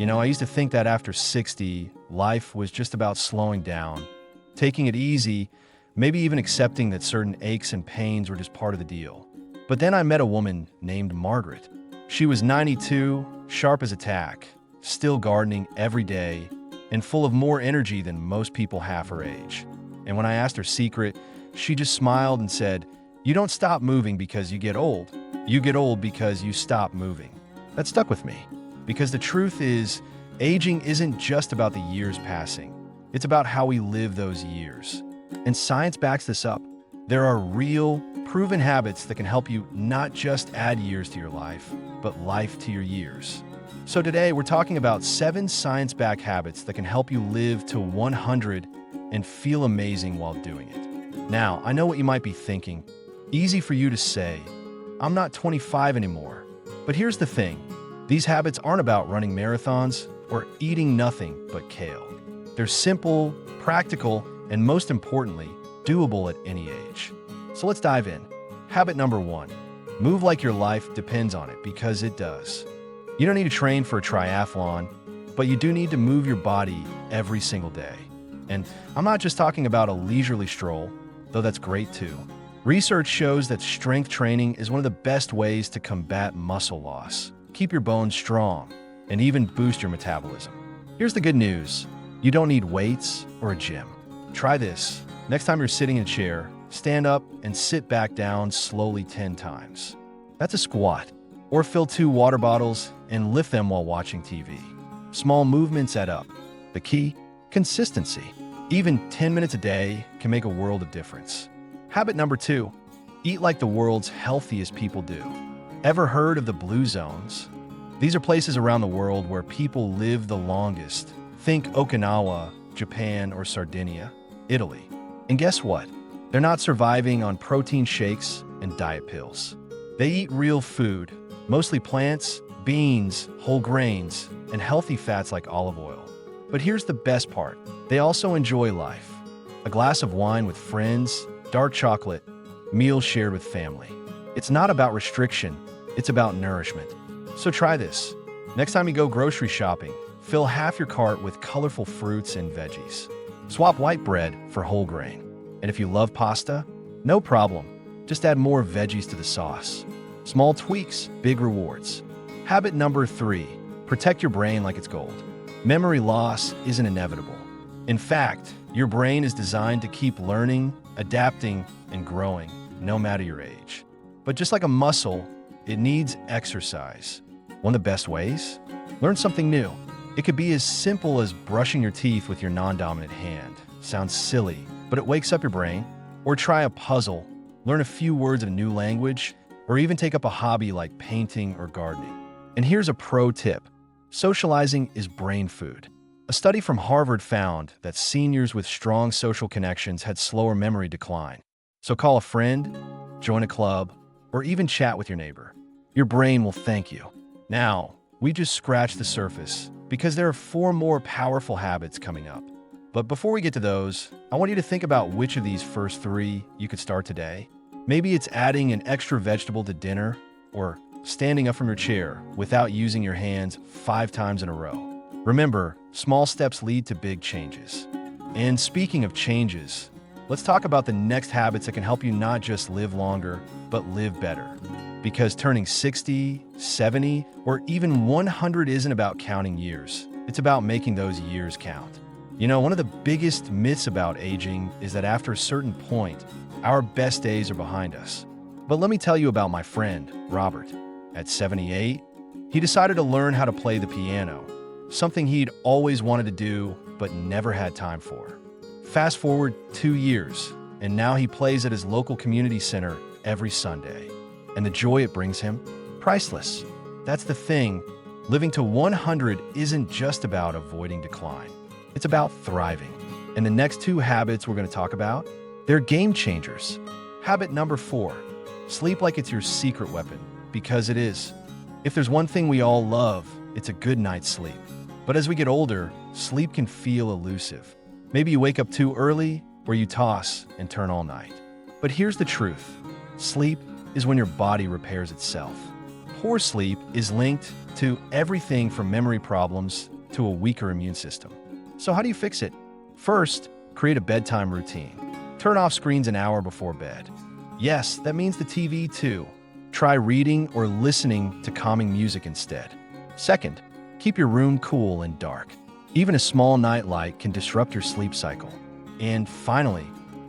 I used to think that after 60, life was just about slowing down, taking it easy, maybe even accepting that certain aches and pains were just part of the deal. But then I met a woman named Margaret. She was 92, sharp as a tack, still gardening every day, and full of more energy than most people half her age. And when I asked her secret, she just smiled and said, "You don't stop moving because you get old. You get old because you stop moving." That stuck with me, because the truth is, aging isn't just about the years passing. It's about how we live those years. And science backs this up. There are real, proven habits that can help you not just add years to your life, but life to your years. So today, we're talking about 7 science-backed habits that can help you live to 100 and feel amazing while doing it. Now, I know what you might be thinking. Easy for you to say, I'm not 25 anymore. But here's the thing. These habits aren't about running marathons or eating nothing but kale. They're simple, practical, and most importantly, doable at any age. So let's dive in. Habit number 1. Move like your life depends on it, because it does. You don't need to train for a triathlon, but you do need to move your body every single day. And I'm not just talking about a leisurely stroll, though that's great too. Research shows that strength training is one of the best ways to combat muscle loss, keep your bones strong, and even boost your metabolism. Here's the good news. You don't need weights or a gym. Try this. Next time you're sitting in a chair, stand up and sit back down slowly 10 times. That's a squat. Or fill 2 water bottles and lift them while watching TV. Small movements add up. The key? Consistency. Even 10 minutes a day can make a world of difference. Habit number 2. Eat like the world's healthiest people do. Ever heard of the blue zones? These are places around the world where people live the longest. Think Okinawa, Japan, or Sardinia, Italy. And guess what? They're not surviving on protein shakes and diet pills. They eat real food, mostly plants, beans, whole grains, and healthy fats like olive oil. But here's the best part. They also enjoy life. A glass of wine with friends, dark chocolate, meals shared with family. It's not about restriction, it's about nourishment. So try this. Next time you go grocery shopping, fill half your cart with colorful fruits and veggies. Swap white bread for whole grain. And if you love pasta, no problem. Just add more veggies to the sauce. Small tweaks, big rewards. Habit number 3. Protect your brain like it's gold. Memory loss isn't inevitable. In fact, your brain is designed to keep learning, adapting, and growing, no matter your age. But just like a muscle, it needs exercise. One of the best ways? Learn something new. It could be as simple as brushing your teeth with your non-dominant hand. Sounds silly, but it wakes up your brain. Or try a puzzle, learn a few words of a new language, or even take up a hobby like painting or gardening. And here's a pro tip. Socializing is brain food. A study from Harvard found that seniors with strong social connections had slower memory decline. So call a friend, join a club, or even chat with your neighbor. Your brain will thank you. Now, we just scratched the surface, because there are 4 more powerful habits coming up. But before we get to those, I want you to think about which of these first 3 you could start today. Maybe it's adding an extra vegetable to dinner, or standing up from your chair without using your hands 5 times in a row. Remember, small steps lead to big changes. And speaking of changes, let's talk about the next habits that can help you not just live longer, but live better. Because turning 60, 70, or even 100 isn't about counting years. It's about making those years count. One of the biggest myths about aging is that after a certain point, our best days are behind us. But let me tell you about my friend, Robert. At 78, he decided to learn how to play the piano, something he'd always wanted to do but never had time for. Fast forward 2 years, and now he plays at his local community center every Sunday. And the joy it brings him? Priceless. That's the thing. Living to 100 isn't just about avoiding decline. It's about thriving. And the next 2 habits we're going to talk about, they're game changers. Habit number 4. Sleep like it's your secret weapon, because it is. If there's one thing we all love, it's a good night's sleep. But as we get older, sleep can feel elusive. Maybe you wake up too early, or you toss and turn all night. But here's the truth. Sleep is when your body repairs itself. Poor sleep is linked to everything from memory problems to a weaker immune system. So how do you fix it? First, create a bedtime routine. Turn off screens an hour before bed. Yes, that means the TV too. Try reading or listening to calming music instead. Second, keep your room cool and dark. Even a small night light can disrupt your sleep cycle. And finally,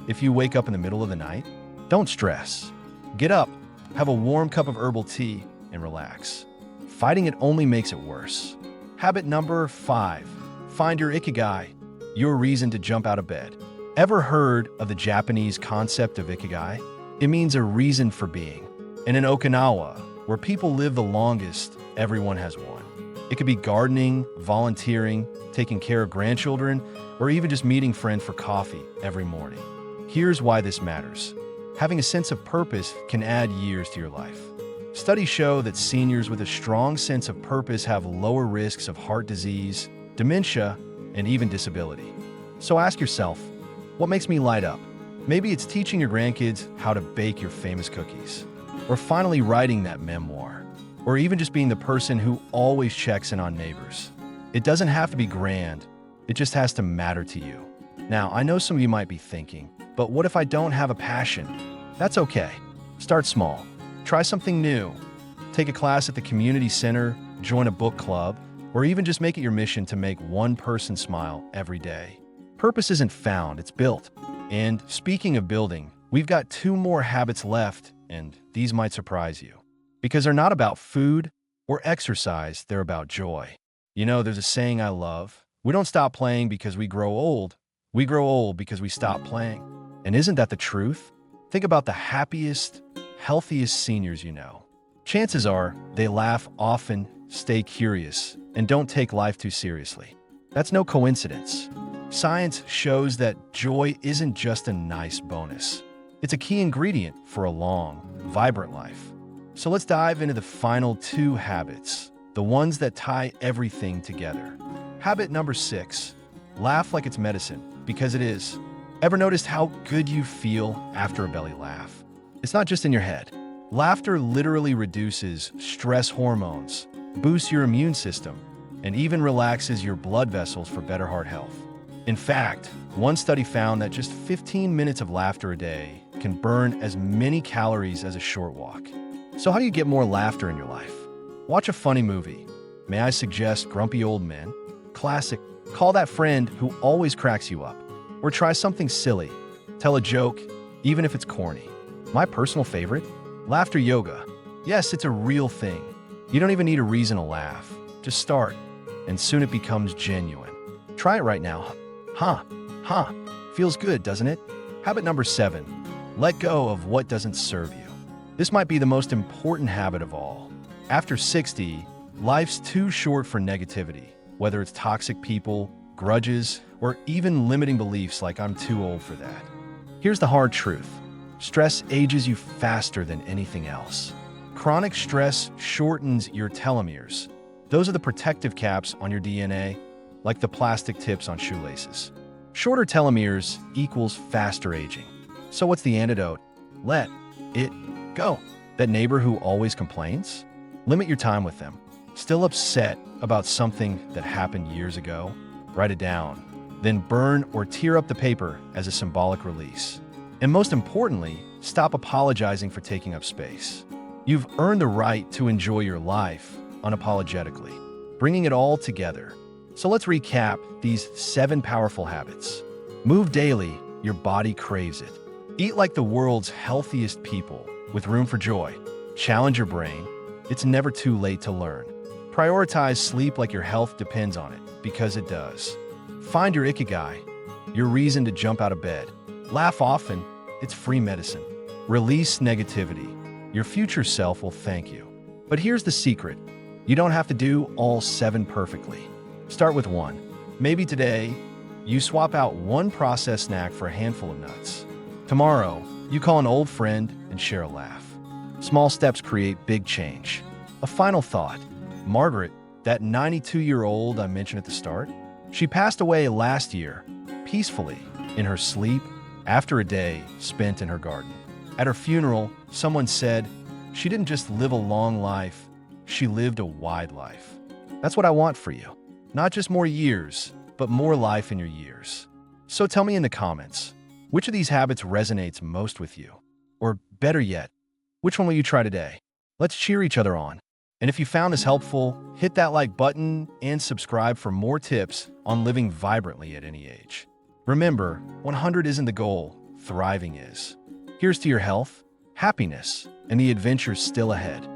if you wake up in the middle of the night, don't stress. Get up, have a warm cup of herbal tea, and relax. Fighting it only makes it worse. Habit number 5. Find your ikigai, your reason to jump out of bed. Ever heard of the Japanese concept of ikigai? It means a reason for being. And in Okinawa, where people live the longest, everyone has one. It could be gardening, volunteering, taking care of grandchildren, or even just meeting friends for coffee every morning. Here's why this matters. Having a sense of purpose can add years to your life. Studies show that seniors with a strong sense of purpose have lower risks of heart disease, dementia, and even disability. So ask yourself, what makes me light up? Maybe it's teaching your grandkids how to bake your famous cookies, or finally writing that memoir, or even just being the person who always checks in on neighbors. It doesn't have to be grand, it just has to matter to you. Now, I know some of you might be thinking, but what if I don't have a passion? That's okay. Start small. Try something new. Take a class at the community center, join a book club, or even just make it your mission to make one person smile every day. Purpose isn't found, it's built. And speaking of building, we've got 2 more habits left, and these might surprise you. Because they're not about food or exercise, they're about joy. You know, there's a saying I love, we don't stop playing because we grow old because we stop playing. And isn't that the truth? Think about the happiest, healthiest seniors you know. Chances are they laugh often, stay curious, and don't take life too seriously. That's no coincidence. Science shows that joy isn't just a nice bonus. It's a key ingredient for a long, vibrant life. So let's dive into the final 2 habits, the ones that tie everything together. Habit number 6, laugh like it's medicine, because it is. Ever noticed how good you feel after a belly laugh? It's not just in your head. Laughter literally reduces stress hormones, boosts your immune system, and even relaxes your blood vessels for better heart health. In fact, one study found that just 15 minutes of laughter a day can burn as many calories as a short walk. So how do you get more laughter in your life? Watch a funny movie. May I suggest Grumpy Old Men? Classic. Call that friend who always cracks you up. Or try something silly. Tell a joke, even if it's corny. My personal favorite? Laughter yoga. Yes, it's a real thing. You don't even need a reason to laugh. Just start, and soon it becomes genuine. Try it right now. Feels good, doesn't it? Habit number 7, let go of what doesn't serve you. This might be the most important habit of all. After 60, life's too short for negativity, whether it's toxic people, grudges, or even limiting beliefs like I'm too old for that. Here's the hard truth. Stress ages you faster than anything else. Chronic stress shortens your telomeres. Those are the protective caps on your DNA, like the plastic tips on shoelaces. Shorter telomeres equals faster aging. So what's the antidote? Let it go. That neighbor who always complains? Limit your time with them. Still upset about something that happened years ago? Write it down. Then burn or tear up the paper as a symbolic release. And most importantly, stop apologizing for taking up space. You've earned the right to enjoy your life unapologetically, bringing it all together. So let's recap these 7 powerful habits. Move daily, your body craves it. Eat like the world's healthiest people, with room for joy. Challenge your brain. It's never too late to learn. Prioritize sleep like your health depends on it, because it does. Find your ikigai, your reason to jump out of bed. Laugh often, it's free medicine. Release negativity. Your future self will thank you. But here's the secret. You don't have to do all 7 perfectly. Start with 1. Maybe today, you swap out one processed snack for a handful of nuts. Tomorrow, you call an old friend and share a laugh. Small steps create big change. A final thought. Margaret, that 92-year-old I mentioned at the start, she passed away last year, peacefully, in her sleep, after a day spent in her garden. At her funeral, someone said, she didn't just live a long life, she lived a wide life. That's what I want for you. Not just more years, but more life in your years. So tell me in the comments, which of these habits resonates most with you? Or better yet, which one will you try today? Let's cheer each other on. And if you found this helpful, hit that like button and subscribe for more tips on living vibrantly at any age. Remember, 100 isn't the goal, thriving is. Here's to your health, happiness, and the adventures still ahead.